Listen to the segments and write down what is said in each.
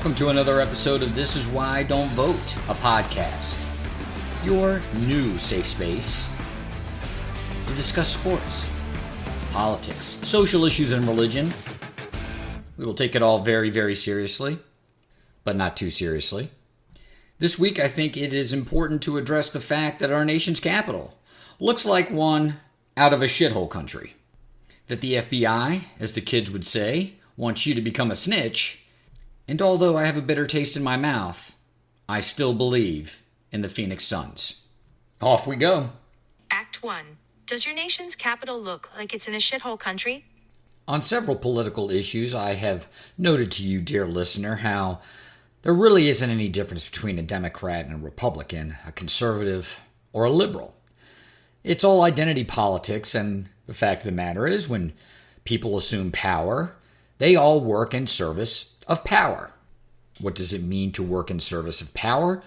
Welcome to another episode of This Is Why I Don't Vote, a podcast. Your new safe space to discuss sports, politics, social issues, and religion. We will take it all very, very seriously, but not too seriously. This week, I think it is important to address the fact that our nation's capital looks like one out of a shithole country. That the FBI, as the kids would say, wants you to become a snitch. And although I have a bitter taste in my mouth, I still believe in the Phoenix Suns. Off we go. Act 1. Does your nation's capital look like it's in a shithole country? On several political issues, I have noted to you, dear listener, how there really isn't any difference between a Democrat and a Republican, a conservative or a liberal. It's all identity politics, and the fact of the matter is, when people assume power, they all work in service of power. What does it mean to work in service of power?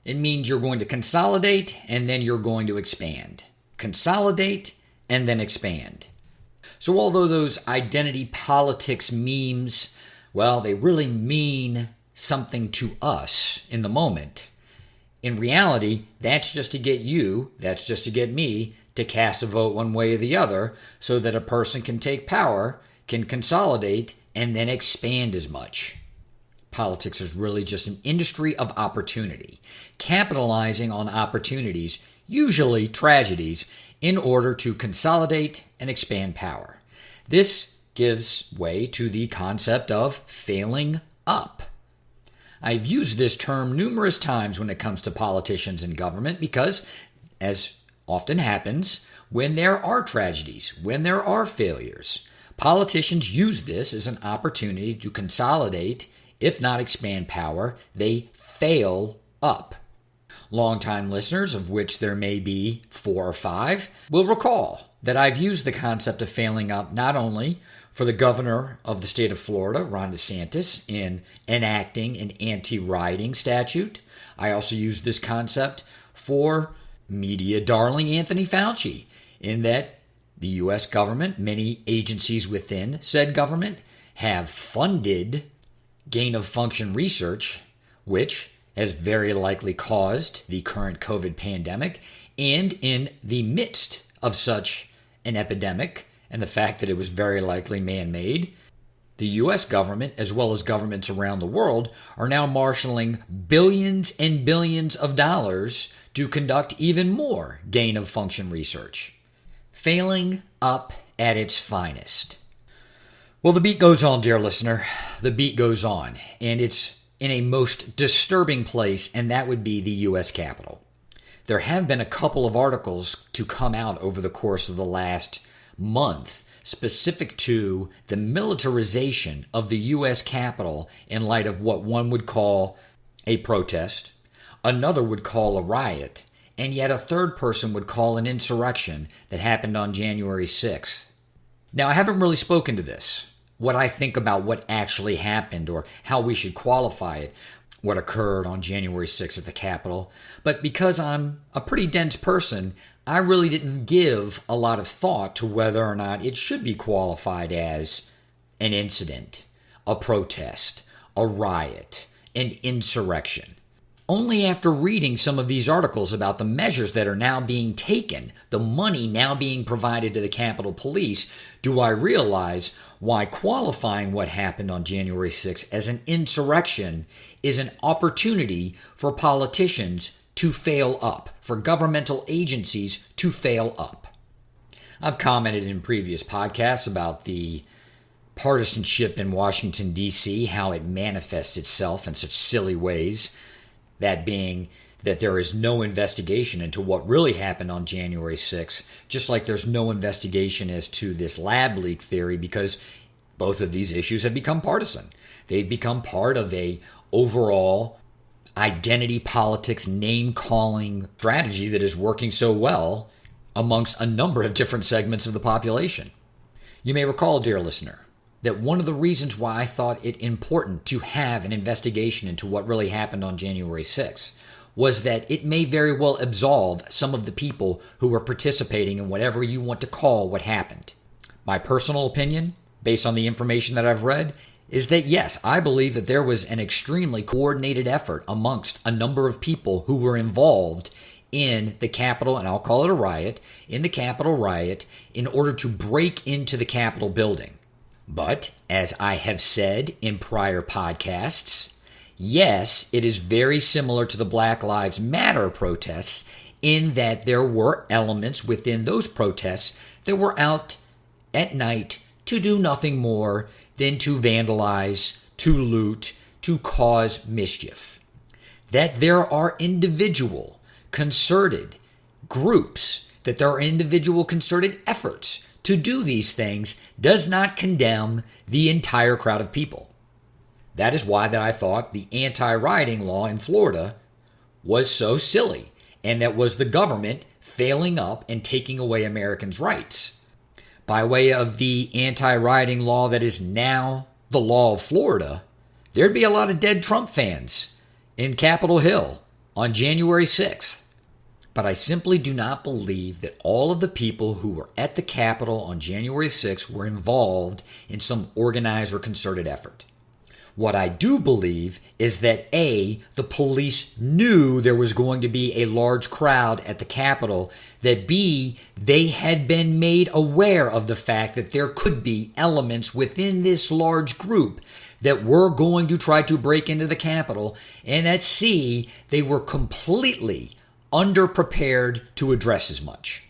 It means you're going to consolidate and then you're going to expand. Consolidate and then expand. So although those identity politics memes, well, they really mean something to us in the moment, in reality, that's just to get you, that's just to get me to cast a vote one way or the other so that a person can take power, can consolidate, and then expand as much. Politics is really just an industry of opportunity, capitalizing on opportunities, usually tragedies, in order to consolidate and expand power. This gives way to the concept of failing up. I've used this term numerous times when it comes to politicians and government because, as often happens, when there are tragedies, when there are failures, politicians use this as an opportunity to consolidate, if not expand power. They fail up. Longtime listeners, of which there may be 4 or 5, will recall that I've used the concept of failing up not only for the governor of the state of Florida, Ron DeSantis, in enacting an anti-rioting statute. I also used this concept for media darling Anthony Fauci, in that the U.S. government, many agencies within said government, have funded gain-of-function research, which has very likely caused the current COVID pandemic. And in the midst of such an epidemic, and the fact that it was very likely man-made, the U.S. government, as well as governments around the world, are now marshaling billions and billions of dollars to conduct even more gain-of-function research. Failing up at its finest. Well, the beat goes on, dear listener. The beat goes on, and it's in a most disturbing place, and that would be the U.S. Capitol. There have been a couple of articles to come out over the course of the last month specific to the militarization of the U.S. Capitol in light of what one would call a protest, another would call a riot, and yet a third person would call an insurrection that happened on January 6th. Now, I haven't really spoken to this, what I think about what actually happened or how we should qualify it, what occurred on January 6th at the Capitol. But because I'm a pretty dense person, I really didn't give a lot of thought to whether or not it should be qualified as an incident, a protest, a riot, an insurrection. Only after reading some of these articles about the measures that are now being taken, the money now being provided to the Capitol Police, do I realize why qualifying what happened on January 6th as an insurrection is an opportunity for politicians to fail up, for governmental agencies to fail up. I've commented in previous podcasts about the partisanship in Washington, D.C., how it manifests itself in such silly ways. That being that there is no investigation into what really happened on January 6th, just like there's no investigation as to this lab leak theory, because both of these issues have become partisan. They've become part of a overall identity politics, name-calling strategy that is working so well amongst a number of different segments of the population. You may recall, dear listener, that one of the reasons why I thought it important to have an investigation into what really happened on January 6th was that it may very well absolve some of the people who were participating in whatever you want to call what happened. My personal opinion, based on the information that I've read, is that yes, I believe that there was an extremely coordinated effort amongst a number of people who were involved in the Capitol, and I'll call it a riot, in the Capitol riot, in order to break into the Capitol building. But, as I have said in prior podcasts, yes, it is very similar to the Black Lives Matter protests in that there were elements within those protests that were out at night to do nothing more than to vandalize, to loot, to cause mischief. That there are individual concerted groups, that there are individual concerted efforts to do these things does not condemn the entire crowd of people. That is why that I thought the anti-rioting law in Florida was so silly, and that was the government failing up and taking away Americans' rights. By way of the anti-rioting law that is now the law of Florida, there'd be a lot of dead Trump fans in Capitol Hill on January 6th. But I simply do not believe that all of the people who were at the Capitol on January 6th were involved in some organized or concerted effort. What I do believe is that A, the police knew there was going to be a large crowd at the Capitol, that B, they had been made aware of the fact that there could be elements within this large group that were going to try to break into the Capitol, and that C, they were completely underprepared to address as much.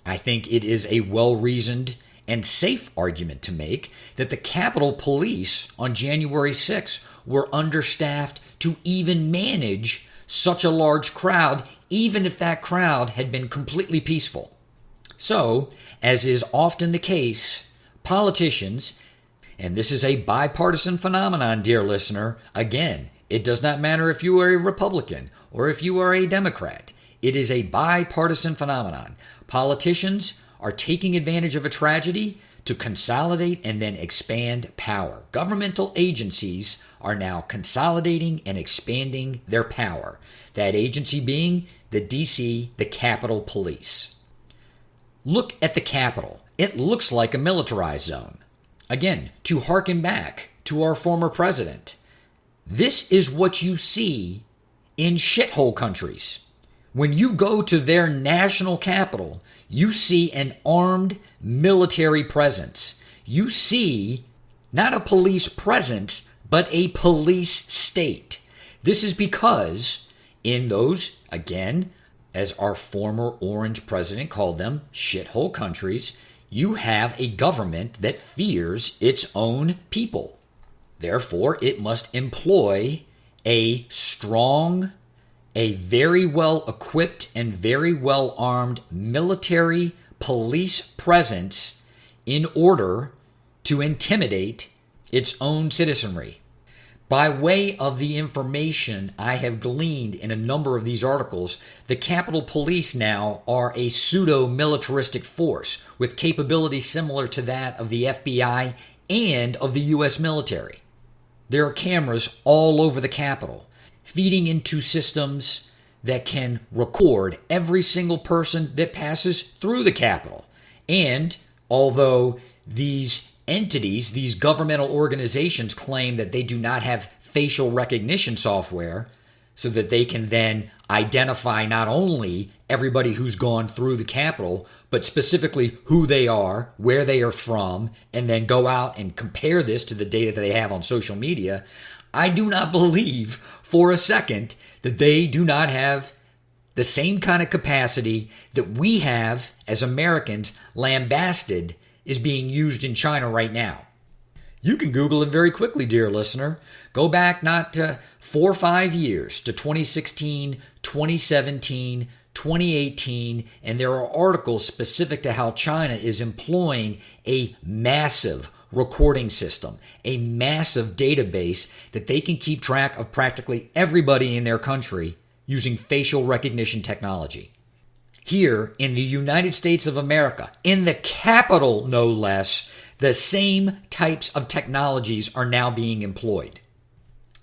I think it is a well-reasoned and safe argument to make that the Capitol Police on January 6th were understaffed to even manage such a large crowd, even if that crowd had been completely peaceful. So, as is often the case, politicians, and this is a bipartisan phenomenon, dear listener, again, it does not matter if you are a Republican or if you are a Democrat. It is a bipartisan phenomenon. Politicians are taking advantage of a tragedy to consolidate and then expand power. Governmental agencies are now consolidating and expanding their power. That agency being the DC, the Capitol Police. Look at the Capitol. It looks like a militarized zone. Again, to harken back to our former president, this is what you see in shithole countries. When you go to their national capital, you see an armed military presence. You see not a police presence, but a police state. This is because in those, again, as our former orange president called them, shithole countries, you have a government that fears its own people. Therefore, it must employ a strong, a very well equipped and very well armed military police presence in order to intimidate its own citizenry. By way of the information I have gleaned in a number of these articles, the Capitol Police now are a pseudo-militaristic force with capabilities similar to that of the FBI and of the U.S. military. There are cameras all over the Capitol, feeding into systems that can record every single person that passes through the Capitol. And although these entities, these governmental organizations claim that they do not have facial recognition software so that they can then identify not only everybody who's gone through the Capitol, but specifically who they are, where they are from, and then go out and compare this to the data that they have on social media, I do not believe for a second that they do not have the same kind of capacity that we have as Americans lambasted is being used in China right now. You can Google it very quickly, dear listener. Go back not 4 or 5 years to 2016, 2017, 2018, and there are articles specific to how China is employing a massive recording system, a massive database that they can keep track of practically everybody in their country using facial recognition technology. Here in the United States of America, in the Capitol no less, the same types of technologies are now being employed.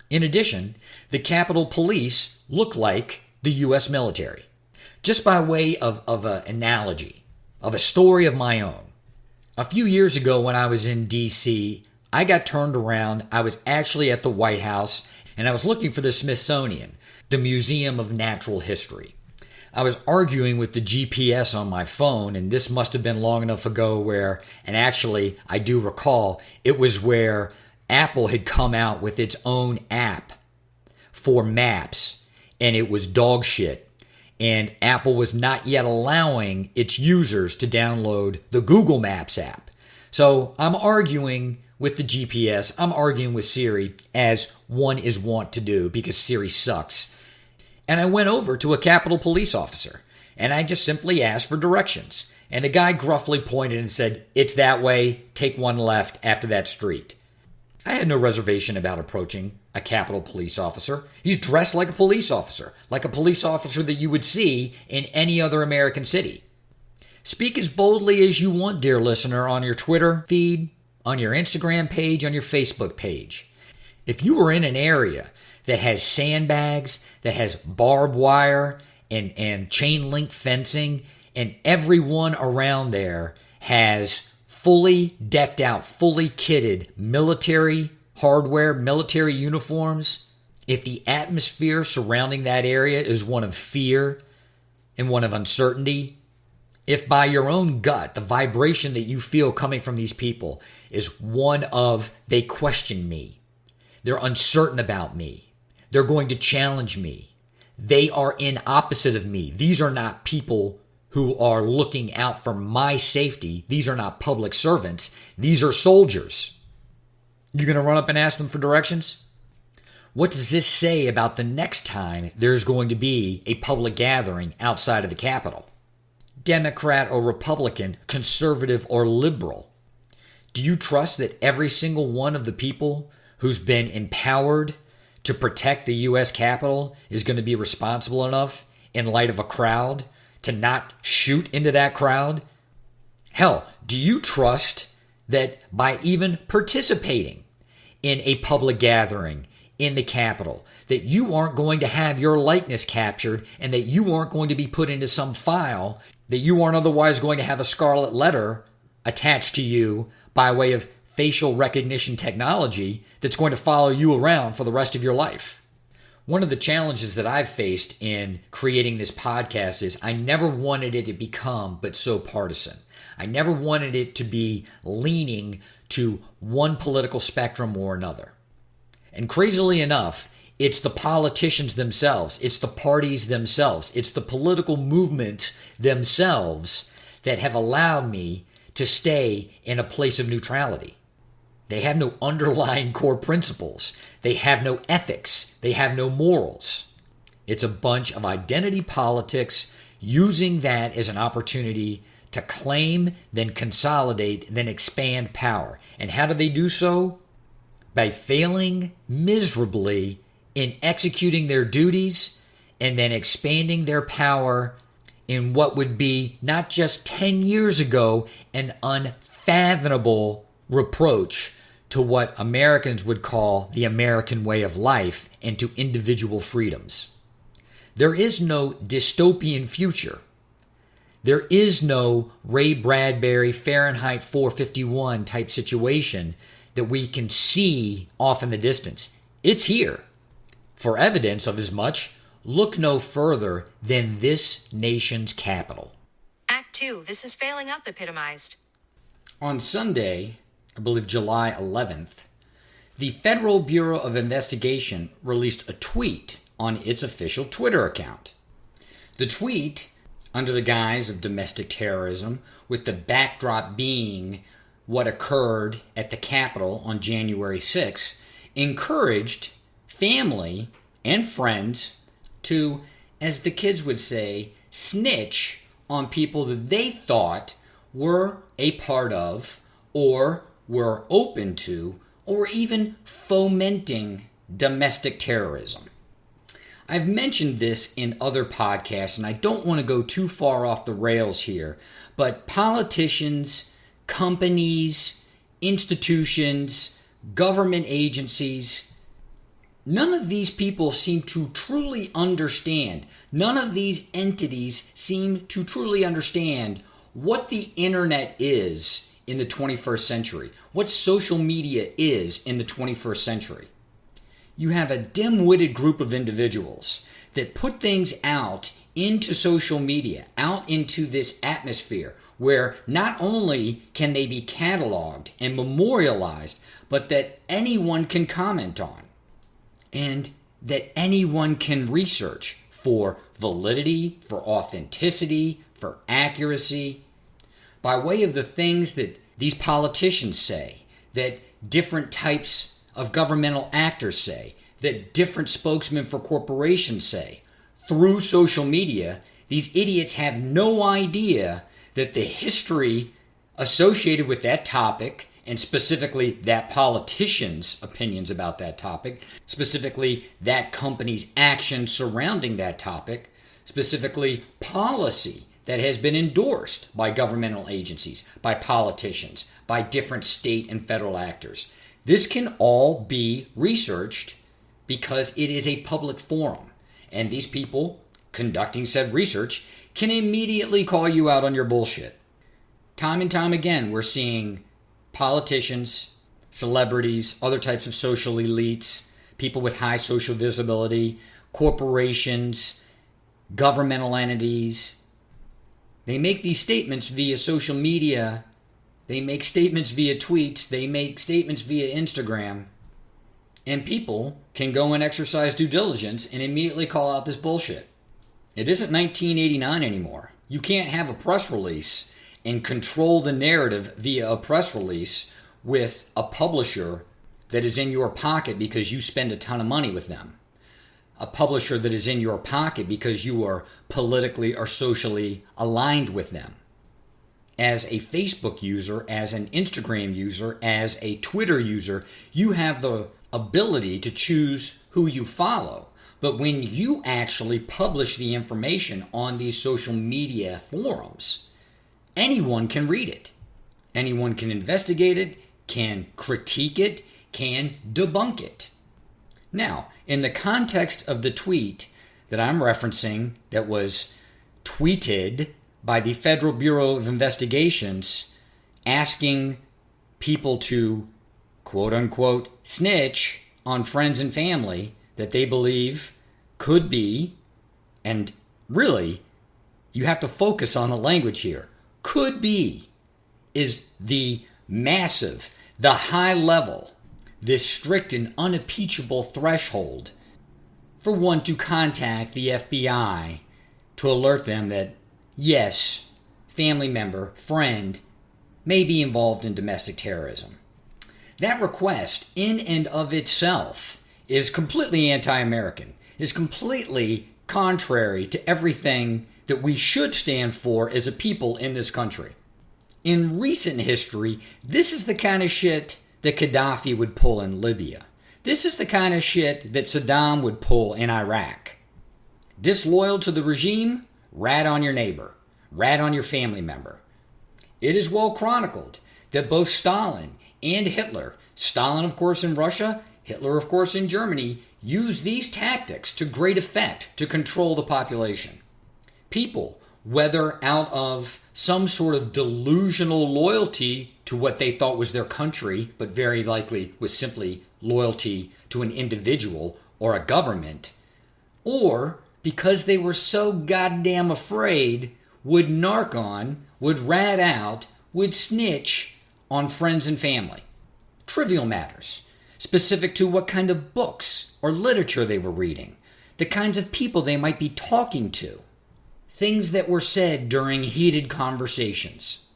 In addition, the Capitol Police look like the U.S. military. Just by way of an analogy, of a story of my own. A few years ago when I was in D.C., I got turned around. I was actually at the White House, and I was looking for the Smithsonian, the Museum of Natural History. I was arguing with the GPS on my phone, and this must have been long enough ago where, and actually I do recall, it was where Apple had come out with its own app for maps, and it was dog shit. And Apple was not yet allowing its users to download the Google Maps app. So I'm arguing with the GPS, I'm arguing with Siri, as one is wont to do because Siri sucks. And I went over to a Capitol police officer, and I just simply asked for directions. And the guy gruffly pointed and said, "It's that way, take one left after that street." I had no reservation about approaching a Capitol police officer. He's dressed like a police officer that you would see in any other American city. Speak as boldly as you want, dear listener, on your Twitter feed, on your Instagram page, on your Facebook page. If you are in an area that has sandbags, that has barbed wire and chain link fencing, and everyone around there has fully decked out, fully kitted military hardware, military uniforms, if the atmosphere surrounding that area is one of fear and one of uncertainty, if by your own gut, the vibration that you feel coming from these people is one of they question me, they're uncertain about me, they're going to challenge me, they are in opposite of me, these are not people who are looking out for my safety. These are not public servants. These are soldiers. You going to run up and ask them for directions? What does this say about the next time there's going to be a public gathering outside of the Capitol? Democrat or Republican, conservative or liberal? Do you trust that every single one of the people who's been empowered to protect the U.S. Capitol is going to be responsible enough in light of a crowd to not shoot into that crowd? Hell, do you trust that by even participating in a public gathering in the Capitol, that you aren't going to have your likeness captured and that you aren't going to be put into some file, that you aren't otherwise going to have a scarlet letter attached to you by way of facial recognition technology that's going to follow you around for the rest of your life? One of the challenges that I've faced in creating this podcast is I never wanted it to become but so partisan. I never wanted it to be leaning to one political spectrum or another. And crazily enough, it's the politicians themselves, it's the parties themselves, it's the political movements themselves that have allowed me to stay in a place of neutrality. They have no underlying core principles. They have no ethics. They have no morals. It's a bunch of identity politics using that as an opportunity to claim, then consolidate, then expand power. And how do they do so? By failing miserably in executing their duties and then expanding their power in what would be not just 10 years ago an unfathomable reproach to what Americans would call the American way of life and to individual freedoms. There is no dystopian future. There is no Ray Bradbury Fahrenheit 451 type situation that we can see off in the distance. It's here. For evidence of as much, look no further than this nation's capital. Act 2, this is failing Up Epitomized. On Sunday, I believe July 11th, the Federal Bureau of Investigation released a tweet on its official Twitter account. The tweet, under the guise of domestic terrorism, with the backdrop being what occurred at the Capitol on January 6th, encouraged family and friends to, as the kids would say, snitch on people that they thought were a part of or were open to or even fomenting domestic terrorism. I've mentioned this in other podcasts, and I don't want to go too far off the rails here, but politicians, companies, institutions, government agencies, none of these people seem to truly understand, none of these entities seem to truly understand what the internet is in the 21st century, what social media is in the 21st century. You have a dim-witted group of individuals that put things out into social media, out into this atmosphere where not only can they be cataloged and memorialized, but that anyone can comment on and that anyone can research for validity, for authenticity, for accuracy, by way of the things that these politicians say, that different types of governmental actors say, that different spokesmen for corporations say. Through social media, these idiots have no idea that the history associated with that topic, and specifically that politician's opinions about that topic, specifically that company's actions surrounding that topic, specifically policy that has been endorsed by governmental agencies, by politicians, by different state and federal actors. This can all be researched because it is a public forum. And these people conducting said research can immediately call you out on your bullshit. Time and time again, we're seeing politicians, celebrities, other types of social elites, people with high social visibility, corporations, governmental entities. They make these statements via social media. They make statements via tweets. They make statements via Instagram. And people can go and exercise due diligence and immediately call out this bullshit. It isn't 1989 anymore. You can't have a press release and control the narrative via a press release with a publisher that is in your pocket because you spend a ton of money with them. A publisher that is in your pocket because you are politically or socially aligned with them. As a Facebook user, as an Instagram user, as a Twitter user, you have the ability to choose who you follow. But when you actually publish the information on these social media forums, anyone can read it. Anyone can investigate it, can critique it, can debunk it. Now, in the context of the tweet that I'm referencing that was tweeted by the Federal Bureau of Investigations asking people to quote-unquote snitch on friends and family that they believe could be, and really, you have to focus on the language here, could be is the massive, the high level, this strict and unimpeachable threshold for one to contact the FBI to alert them that, yes, family member, friend, may be involved in domestic terrorism. That request, in and of itself, is completely anti-American, is completely contrary to everything that we should stand for as a people in this country. In recent history, this is the kind of shit that Gaddafi would pull in Libya. This is the kind of shit that Saddam would pull in Iraq. Disloyal to the regime? Rat on your neighbor. Rat on your family member. It is well chronicled that both Stalin and Hitler, Stalin of course in Russia, Hitler of course in Germany, used these tactics to great effect to control the population. People, whether out of some sort of delusional loyalty to what they thought was their country, but very likely was simply loyalty to an individual or a government, or because they were so goddamn afraid, would narc on, would rat out, would snitch on friends and family. Trivial matters, specific to what kind of books or literature they were reading, the kinds of people they might be talking to, things that were said during heated conversations.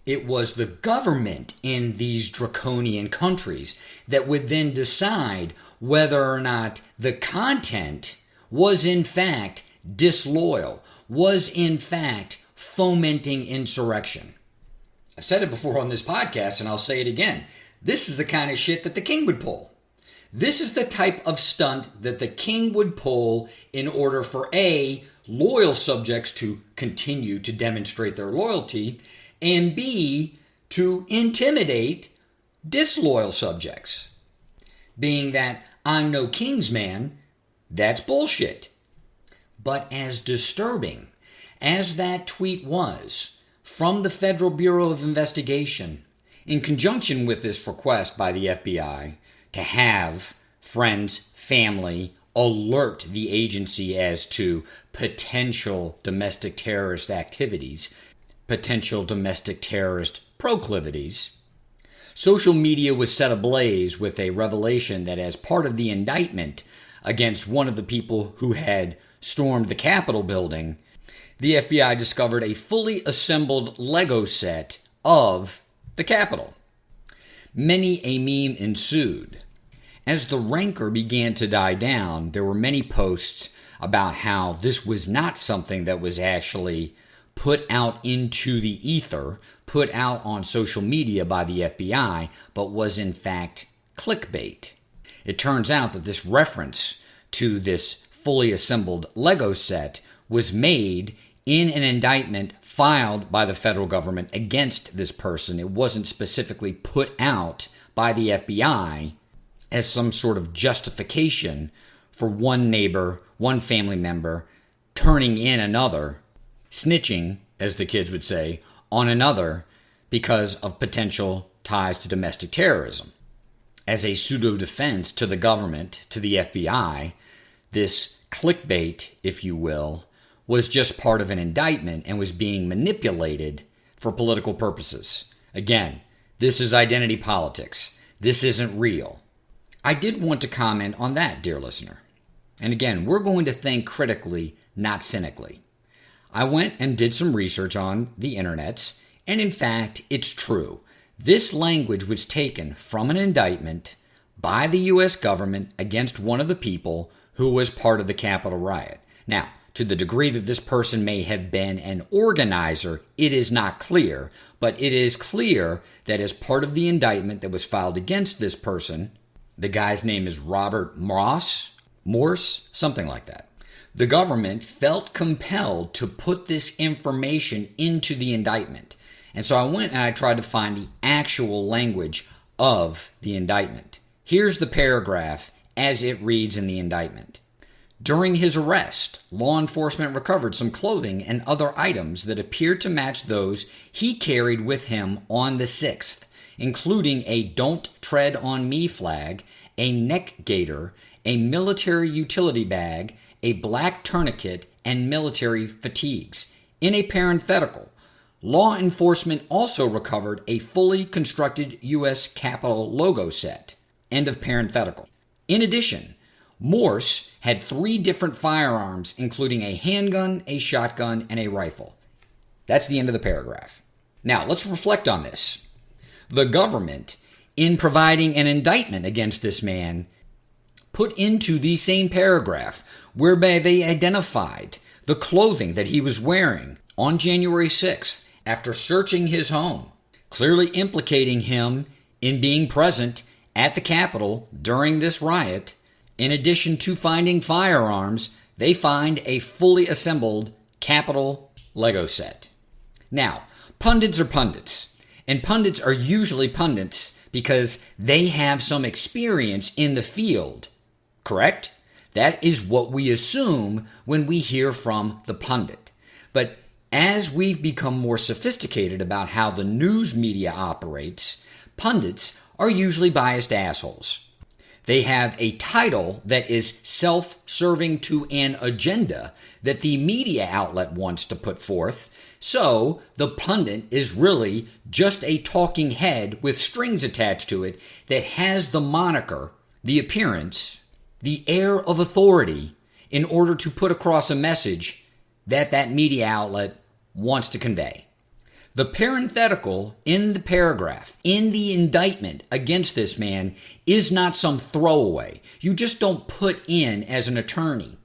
It was the government in these draconian countries that would then decide whether or not the content was in fact disloyal, was in fact fomenting insurrection. I've said it before on this podcast and I'll say it again. This is the kind of shit that the king would pull. This is the type of stunt that the king would pull in order for A, loyal subjects to continue to demonstrate their loyalty, and B, to intimidate disloyal subjects. Being that I'm no king's man, that's bullshit. But as disturbing as that tweet was from the Federal Bureau of Investigation, in conjunction with this request by the FBI to have friends, family, alert the agency as to potential domestic terrorist activities, potential domestic terrorist proclivities. Social media was set ablaze with a revelation that as part of the indictment against one of the people who had stormed the Capitol building, the FBI discovered a fully assembled Lego set of the Capitol. Many a meme ensued. As the rancor began to die down, there were many posts about how this was not something that was actually put out into the ether, put out on social media by the FBI, but was in fact clickbait. It turns out that this reference to this fully assembled Lego set was made in an indictment filed by the federal government against this person. It wasn't specifically put out by the FBI as some sort of justification for one neighbor, one family member, turning in another, snitching, as the kids would say, on another because of potential ties to domestic terrorism. As a pseudo-defense to the government, to the FBI, this clickbait, if you will, was just part of an indictment and was being manipulated for political purposes. Again, this is identity politics. This isn't real. I did want to comment on that, dear listener. And again, we're going to think critically, not cynically. I went and did some research on the internets, and in fact, it's true. This language was taken from an indictment by the U.S. government against one of the people who was part of the Capitol riot. Now, to the degree that this person may have been an organizer, it is not clear, but it is clear that as part of the indictment that was filed against this person, the guy's name is Robert Morse, something like that. The government felt compelled to put this information into the indictment. And so I went and I tried to find the actual language of the indictment. Here's the paragraph as it reads in the indictment. During his arrest, law enforcement recovered some clothing and other items that appeared to match those he carried with him on the 6th, including a "Don't Tread on Me" flag, a neck gaiter, a military utility bag, a black tourniquet, and military fatigues. In a parenthetical, law enforcement also recovered a fully constructed U.S. Capitol logo set. End of parenthetical. In addition, Morse had 3 different firearms, including a handgun, a shotgun, and a rifle. That's the end of the paragraph. Now, let's reflect on this. The government, in providing an indictment against this man, put into the same paragraph whereby they identified the clothing that he was wearing on January 6th after searching his home, clearly implicating him in being present at the Capitol during this riot. In addition to finding firearms, they find a fully assembled Capitol Lego set. Now, pundits are pundits, and pundits are usually pundits because they have some experience in the field, correct? That is what we assume when we hear from the pundit. But as we've become more sophisticated about how the news media operates, pundits are usually biased assholes. They have a title that is self-serving to an agenda that the media outlet wants to put forth. So the pundit is really just a talking head with strings attached to it that has the moniker, the appearance, the air of authority in order to put across a message that that media outlet wants to convey. The parenthetical in the paragraph, in the indictment against this man, is not some throwaway. You just don't put in, as an attorney,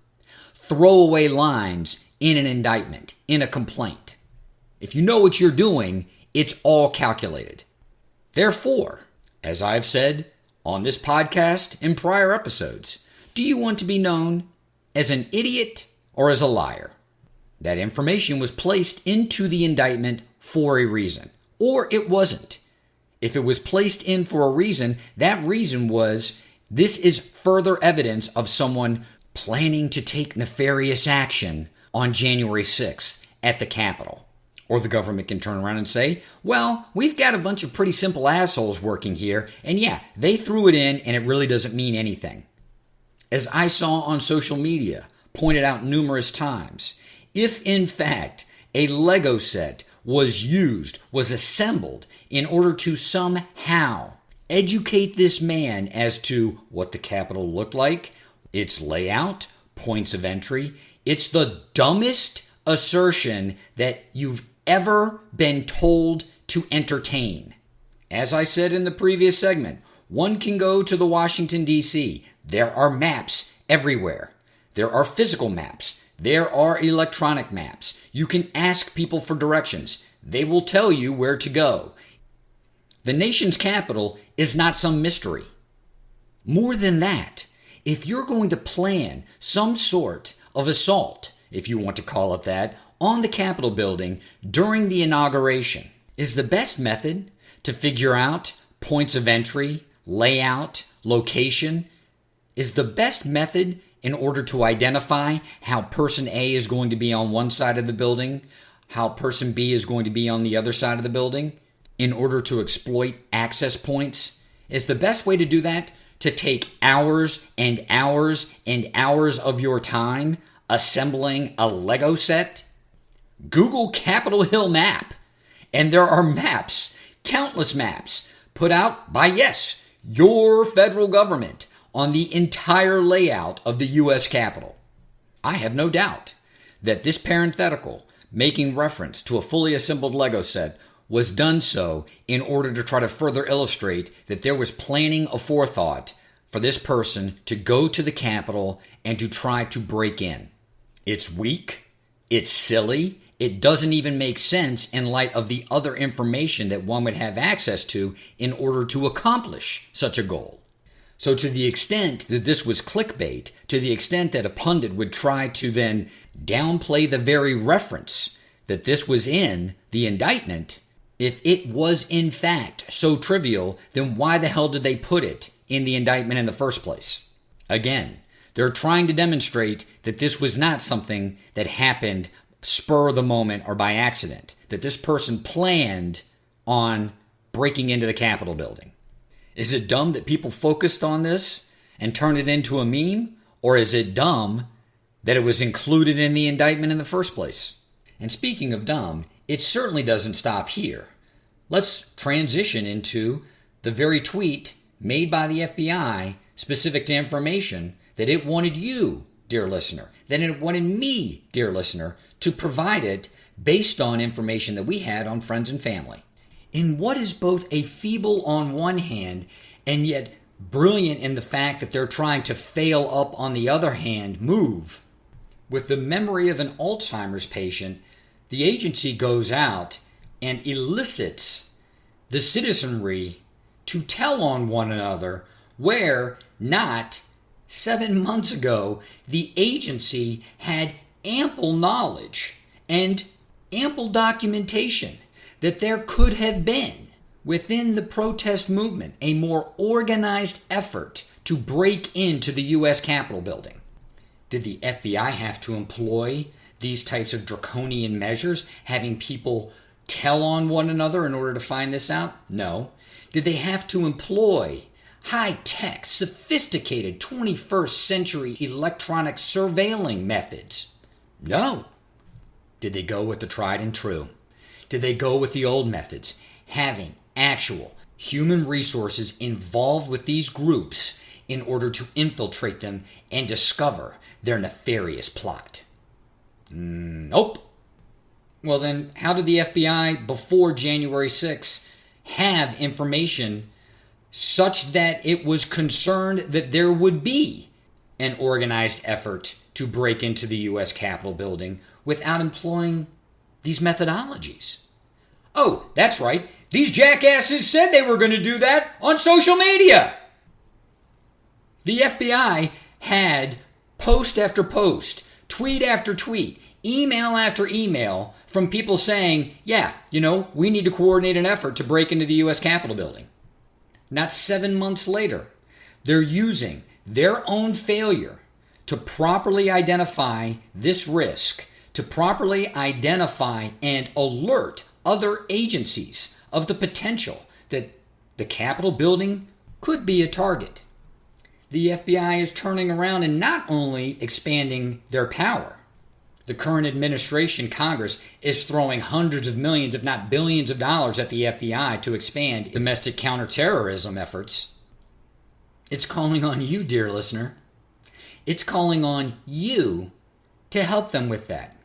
throwaway lines in an indictment, in a complaint. If you know what you're doing, it's all calculated. Therefore, as I've said on this podcast in prior episodes, do you want to be known as an idiot or as a liar? That information was placed into the indictment for a reason, or it wasn't. If it was placed in for a reason, that reason was this is further evidence of someone planning to take nefarious action on January 6th at the Capitol, Or the government can turn around and say, well, we've got a bunch of pretty simple assholes working here, and yeah, they threw it in and it really doesn't mean anything. As I saw on social media, pointed out numerous times, if in fact a Lego set was assembled in order to somehow educate this man as to what the Capitol looked like, its layout, points of entry, it's the dumbest assertion that you've ever been told to entertain. As I said in the previous segment, one can go to the Washington, D.C. There are maps everywhere. There are physical maps. There are electronic maps. You can ask people for directions. They will tell you where to go. The nation's capital is not some mystery. More than that, if you're going to plan some sort of assault, if you want to call it that, on the Capitol building during the inauguration, is the best method to figure out points of entry, layout, location, is the best method in order to identify how person A is going to be on one side of the building, how person B is going to be on the other side of the building, in order to exploit access points, is the best way to do that to take hours and hours and hours of your time assembling a Lego set? Google Capitol Hill map, and there are maps, countless maps, put out by, yes, your federal government on the entire layout of the U.S. Capitol. I have no doubt that this parenthetical, making reference to a fully assembled Lego set, was done so in order to try to further illustrate that there was planning aforethought for this person to go to the Capitol and to try to break in. It's weak, it's silly, it doesn't even make sense in light of the other information that one would have access to in order to accomplish such a goal. So to the extent that this was clickbait, to the extent that a pundit would try to then downplay the very reference that this was in the indictment, if it was in fact so trivial, then why the hell did they put it in the indictment in the first place? Again, they're trying to demonstrate that this was not something that happened spur of the moment or by accident, that this person planned on breaking into the Capitol building. Is it dumb that people focused on this and turned it into a meme? Or is it dumb that it was included in the indictment in the first place? And speaking of dumb, it certainly doesn't stop here. Let's transition into the very tweet made by the FBI specific to information that it wanted you, dear listener, that it wanted me, dear listener, to provide it based on information that we had on friends and family. In what is both a feeble on one hand and yet brilliant in the fact that they're trying to fail up on the other hand move, with the memory of an Alzheimer's patient, the agency goes out and elicits the citizenry to tell on one another where not 7 months ago the agency had ample knowledge and ample documentation that there could have been within the protest movement a more organized effort to break into the U.S. Capitol building. Did the FBI have to employ these types of draconian measures, having people tell on one another in order to find this out? No. Did they have to employ high-tech, sophisticated 21st century electronic surveilling methods? No. Did they go with the tried and true? Did they go with the old methods, having actual human resources involved with these groups in order to infiltrate them and discover their nefarious plot? Nope. Well then, how did the FBI before January 6th have information such that it was concerned that there would be an organized effort to break into the U.S. Capitol building without employing these methodologies? Oh, that's right. These jackasses said they were going to do that on social media. The FBI had post after post, tweet after tweet, email after email from people saying, yeah, we need to coordinate an effort to break into the U.S. Capitol building. Not 7 months later, they're using their own failure to properly identify this risk to properly identify and alert other agencies of the potential that the Capitol building could be a target. The FBI is turning around and not only expanding their power. The current administration, Congress, is throwing hundreds of millions, if not billions of dollars at the FBI to expand domestic counterterrorism efforts. It's calling on you, dear listener. It's calling on you to help them with that.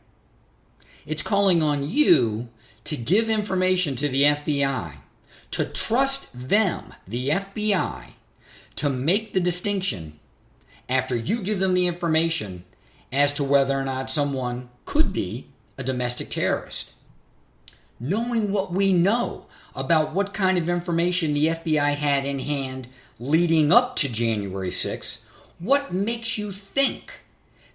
It's calling on you to give information to the FBI, to trust them, the FBI, to make the distinction after you give them the information as to whether or not someone could be a domestic terrorist. Knowing what we know about what kind of information the FBI had in hand leading up to January 6th, what makes you think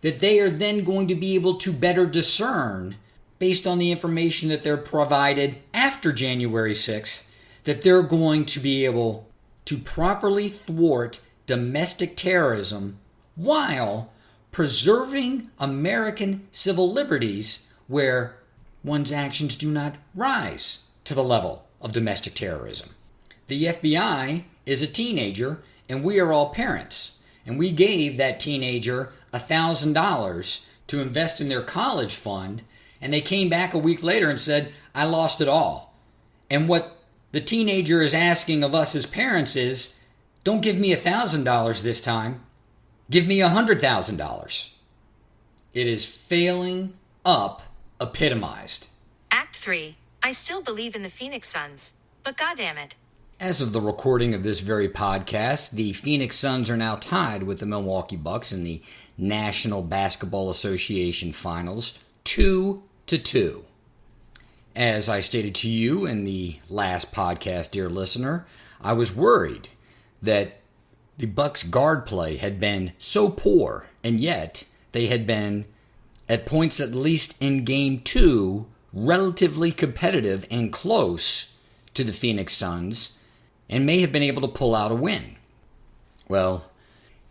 that they are then going to be able to better discern, based on the information that they're provided after January 6th, that they're going to be able to properly thwart domestic terrorism while preserving American civil liberties where one's actions do not rise to the level of domestic terrorism? The FBI is a teenager, and we are all parents. And we gave that teenager $1,000 to invest in their college fund, and they came back a week later and said, I lost it all. And what the teenager is asking of us as parents is, don't give me $1,000 this time. Give me $100,000. It is failing Up Epitomized. Act 3. I still believe in the Phoenix Suns, but goddammit. As of the recording of this very podcast, the Phoenix Suns are now tied with the Milwaukee Bucks in the National Basketball Association Finals, 2-2. As I stated to you in the last podcast, dear listener, I was worried that the Bucks' guard play had been so poor, and yet they had been, at points at least in Game 2, relatively competitive and close to the Phoenix Suns, and may have been able to pull out a win. Well,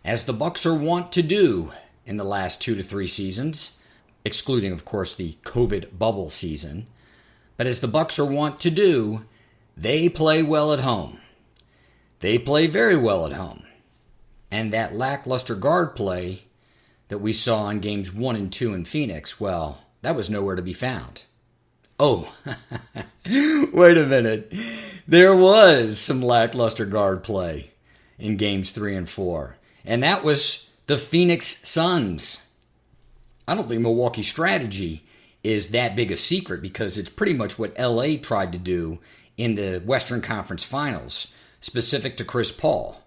as the Bucks are wont to do in the last 2 to 3 seasons, excluding, of course, the COVID bubble season, but as the Bucks are wont to do, they play well at home. They play very well at home. And that lackluster guard play that we saw in games 1 and 2 in Phoenix, well, that was nowhere to be found. Oh, wait a minute. There was some lackluster guard play in games 3 and 4. And that was the Phoenix Suns. I don't think Milwaukee's strategy is that big a secret, because it's pretty much what LA tried to do in the Western Conference Finals, specific to Chris Paul.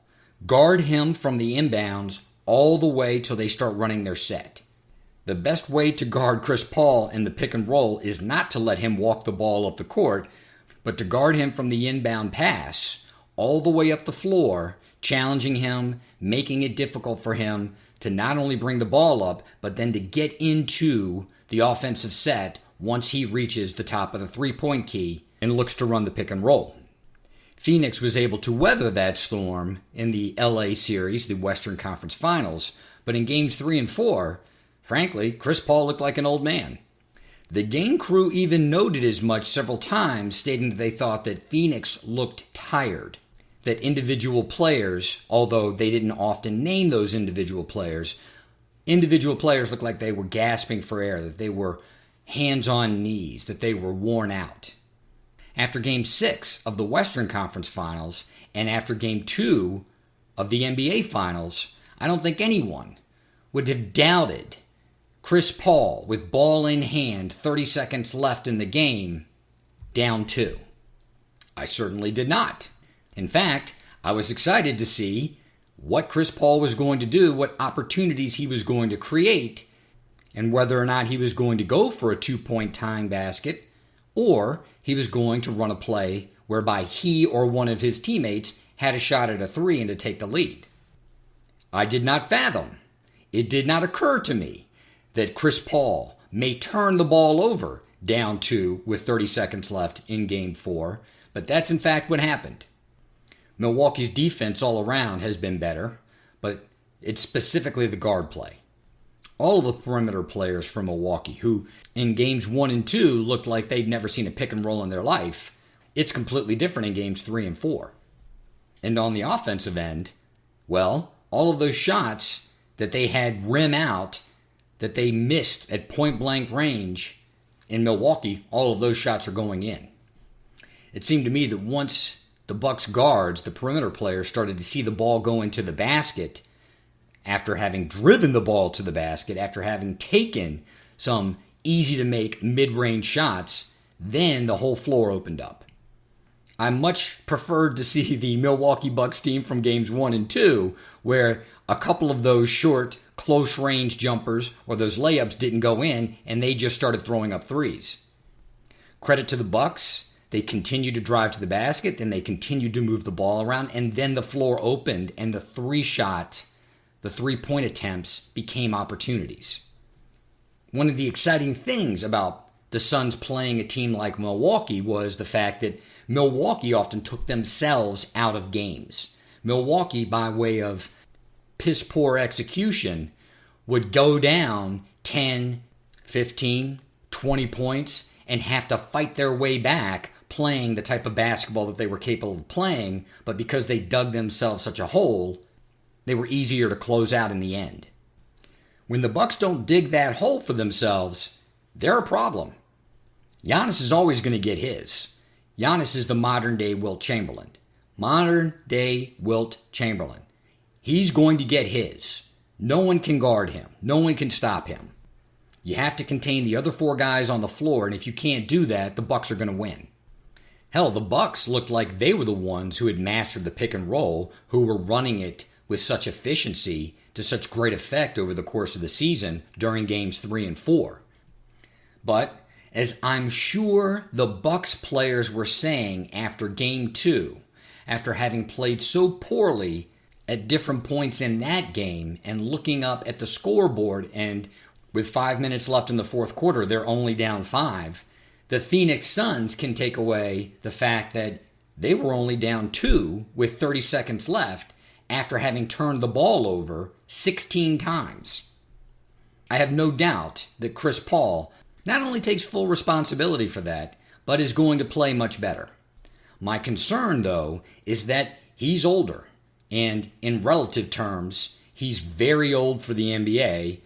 Guard him from the inbounds all the way till they start running their set. The best way to guard Chris Paul in the pick and roll is not to let him walk the ball up the court, but to guard him from the inbound pass all the way up the floor, challenging him, making it difficult for him to not only bring the ball up, but then to get into the offensive set once he reaches the top of the three-point key and looks to run the pick and roll. Phoenix was able to weather that storm in the LA series, the Western Conference Finals, but in games 3 and 4, frankly, Chris Paul looked like an old man. The game crew even noted as much several times, stating that they thought that Phoenix looked tired. That individual players, although they didn't often name those individual players looked like they were gasping for air, that they were hands on knees, that they were worn out. After Game 6 of the Western Conference Finals and after Game 2 of the NBA Finals, I don't think anyone would have doubted Chris Paul with ball in hand, 30 seconds left in the game, down 2. I certainly did not. In fact, I was excited to see what Chris Paul was going to do, what opportunities he was going to create, and whether or not he was going to go for a 2-point tying basket, or he was going to run a play whereby he or one of his teammates had a shot at a 3 and to take the lead. I did not fathom, it did not occur to me, that Chris Paul may turn the ball over down 2 with 30 seconds left in Game 4, but that's in fact what happened. Milwaukee's defense all around has been better, but it's specifically the guard play. All of the perimeter players from Milwaukee, who in games 1 and 2 looked like they'd never seen a pick and roll in their life, it's completely different in games 3 and 4. And on the offensive end, well, all of those shots that they had rim out, that they missed at point blank range in Milwaukee, all of those shots are going in. It seemed to me that once the Bucks guards, the perimeter players, started to see the ball go into the basket, after having driven the ball to the basket, after having taken some easy-to-make mid-range shots, then the whole floor opened up. I much preferred to see the Milwaukee Bucks team from games 1 and 2, where a couple of those short, close-range jumpers or those layups didn't go in, and they just started throwing up threes. Credit to the Bucks. They continued to drive to the basket, then they continued to move the ball around, and then the floor opened, and the three-point attempts became opportunities. One of the exciting things about the Suns playing a team like Milwaukee was the fact that Milwaukee often took themselves out of games. Milwaukee, by way of piss-poor execution, would go down 10, 15, 20 points and have to fight their way back playing the type of basketball that they were capable of playing, but because they dug themselves such a hole, they were easier to close out in the end. When the Bucks don't dig that hole for themselves, they're a problem. Giannis is always going to get his. Giannis is the modern-day Wilt Chamberlain. Modern-day Wilt Chamberlain. He's going to get his. No one can guard him. No one can stop him. You have to contain the other 4 guys on the floor, and if you can't do that, the Bucks are going to win. Hell, the Bucks looked like they were the ones who had mastered the pick and roll, who were running it with such efficiency to such great effect over the course of the season during games 3 and 4. But as I'm sure the Bucks players were saying after game 2, after having played so poorly at different points in that game and looking up at the scoreboard, and with 5 minutes left in the fourth quarter, they're only down 5, the Phoenix Suns can take away the fact that they were only down 2 with 30 seconds left after having turned the ball over 16 times. I have no doubt that Chris Paul not only takes full responsibility for that, but is going to play much better. My concern, though, is that he's older, and in relative terms, he's very old for the NBA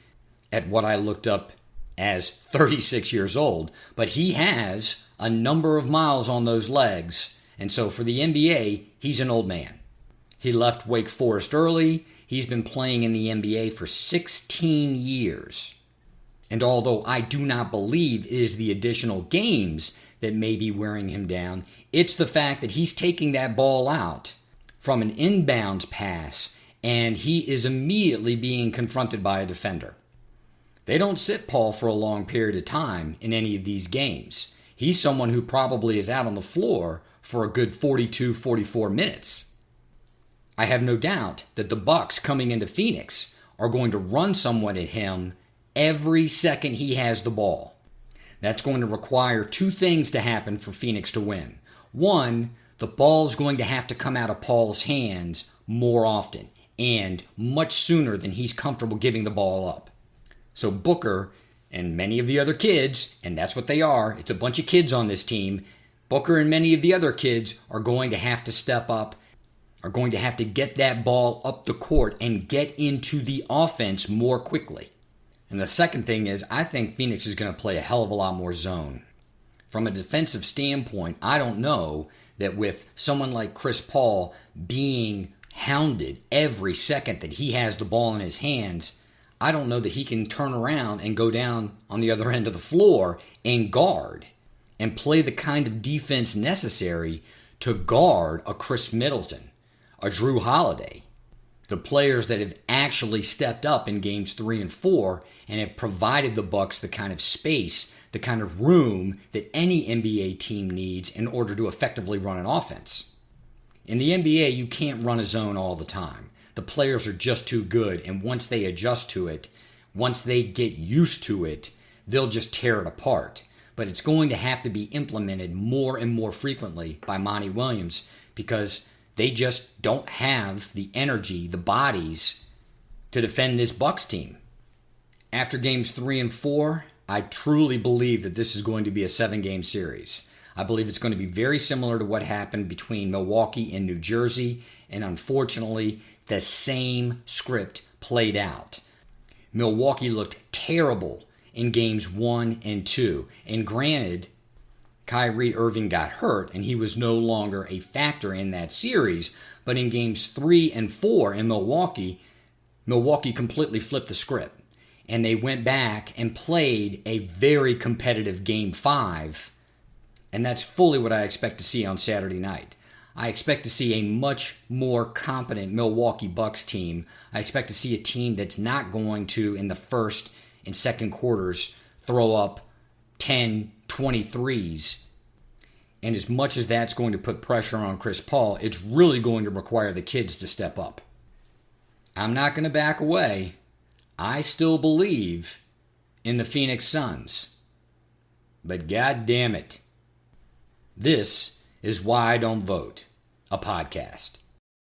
at what I looked up as 36 years old, but he has a number of miles on those legs, and so for the NBA, he's an old man. He left Wake Forest early. He's been playing in the NBA for 16 years. And although I do not believe it is the additional games that may be wearing him down, it's the fact that he's taking that ball out from an inbounds pass, and he is immediately being confronted by a defender. They don't sit Paul for a long period of time in any of these games. He's someone who probably is out on the floor for a good 42, 44 minutes. I have no doubt that the Bucks coming into Phoenix are going to run someone at him every second he has the ball. That's going to require 2 things to happen for Phoenix to win. One, the ball is going to have to come out of Paul's hands more often and much sooner than he's comfortable giving the ball up. So Booker and many of the other kids, and that's what they are, it's a bunch of kids on this team, Booker and many of the other kids are going to have to step up, are going to have to get that ball up the court and get into the offense more quickly. And the second thing is, I think Phoenix is going to play a hell of a lot more zone. From a defensive standpoint, I don't know that with someone like Chris Paul being hounded every second that he has the ball in his hands, I don't know that he can turn around and go down on the other end of the floor and guard and play the kind of defense necessary to guard a Chris Middleton, a Drew Holiday, the players that have actually stepped up in games 3 and 4 and have provided the Bucks the kind of space, the kind of room that any NBA team needs in order to effectively run an offense. In the NBA, you can't run a zone all the time. The players are just too good, and once they adjust to it, once they get used to it, they'll just tear it apart. But it's going to have to be implemented more and more frequently by Monty Williams because they just don't have the energy, the bodies to defend this Bucks team. After games 3 and 4, I truly believe that this is going to be a 7-game series. I believe it's going to be very similar to what happened between Milwaukee and New Jersey, and unfortunately, the same script played out. Milwaukee looked terrible in games 1 and 2, and granted, Kyrie Irving got hurt and he was no longer a factor in that series, but in games 3 and 4 in Milwaukee completely flipped the script. And they went back and played a very competitive Game 5. And that's fully what I expect to see on Saturday night. I expect to see a much more competent Milwaukee Bucks team. I expect to see a team that's not going to, in the first and second quarters, throw up 10, 23s. And as much as that's going to put pressure on Chris Paul, it's really going to require the kids to step up. I'm not going to back away. I still believe in the Phoenix Suns. But God damn it. This is Why I Don't Vote, a podcast.